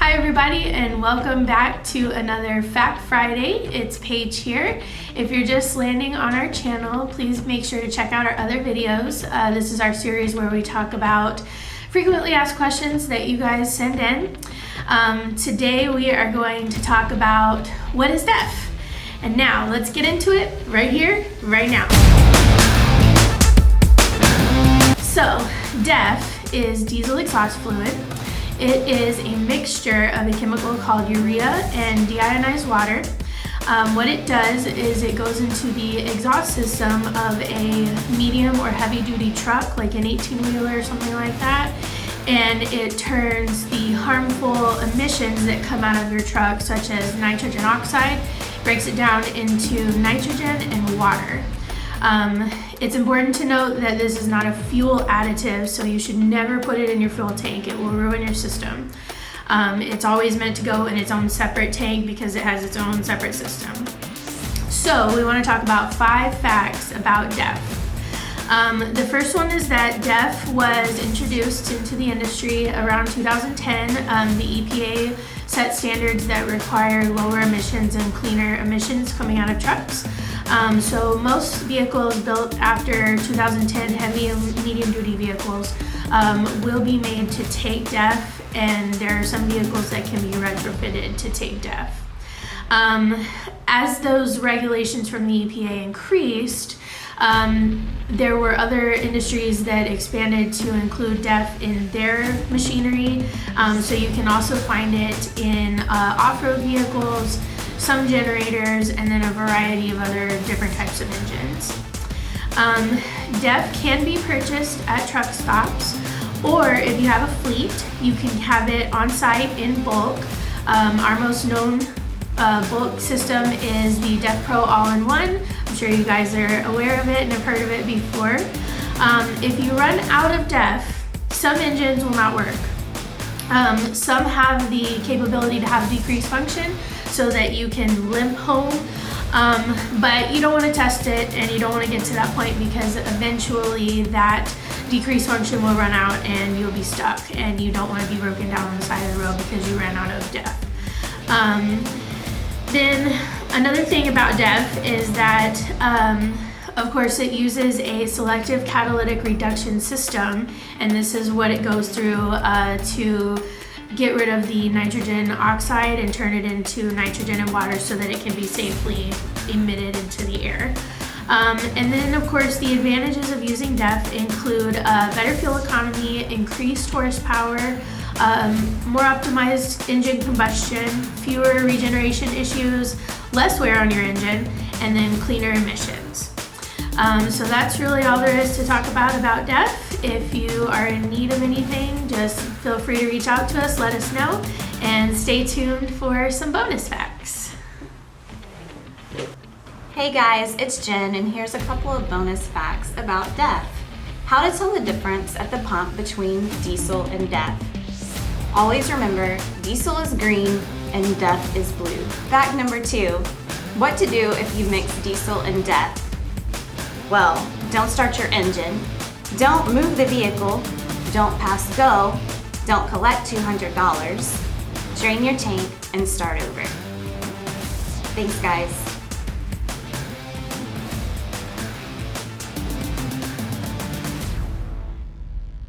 Hi everybody, and welcome back to another Fact Friday. It's Paige here. If you're just landing on our channel, please make sure to check out our other videos. This is our series where we talk about frequently asked questions that you guys send in. Today we are going to talk about what is DEF. And now let's get into it right here, right now. So DEF is diesel exhaust fluid. It is a mixture of a chemical called urea and deionized water. What it does is it goes into the exhaust system of a medium or heavy duty truck, like an 18-wheeler or something like that, and it turns the harmful emissions that come out of your truck, such as nitrogen oxide, breaks it down into nitrogen and water. It's important to note that this is not a fuel additive, so you should never put it in your fuel tank. It will ruin your system. It's always meant to go in its own separate tank because it has its own separate system. So we want to talk about 5 facts about DEF. The first one is that DEF was introduced into the industry around 2010. The EPA set standards that require lower emissions and cleaner emissions coming out of trucks. So most vehicles built after 2010, heavy and medium duty vehicles, will be made to take DEF, and there are some vehicles that can be retrofitted to take DEF. As those regulations from the EPA increased, there were other industries that expanded to include DEF in their machinery. So you can also find it in off-road vehicles, some generators, and then a variety of other different types of engines. DEF can be purchased at truck stops, or if you have a fleet, you can have it on site in bulk. Our most known bulk system is the DEF Pro All-in-One. I'm sure you guys are aware of it and have heard of it before. If you run out of DEF, some engines will not work. Some have the capability to have decreased function so that you can limp home, but you don't want to test it and you don't want to get to that point because eventually that decreased function will run out and you'll be stuck, and you don't want to be broken down on the side of the road because you ran out of DEF. Then another thing about DEF is that of course it uses a selective catalytic reduction system, and this is what it goes through to get rid of the nitrogen oxide and turn it into nitrogen and water so that it can be safely emitted into the air. And then of course the advantages of using DEF include better fuel economy, increased horsepower, more optimized engine combustion, fewer regeneration issues, less wear on your engine, and then cleaner emissions. So that's really all there is to talk about DEF. If you are in need of anything, just feel free to reach out to us, let us know, and stay tuned for some bonus facts. Hey guys, it's Jen, and here's a couple of bonus facts about DEF. How to tell the difference at the pump between diesel and DEF. Always remember, diesel is green and DEF is blue. Fact number 2, what to do if you mix diesel and DEF. Well, don't start your engine, don't move the vehicle, don't pass go, don't collect $200, drain your tank, and start over. Thanks guys.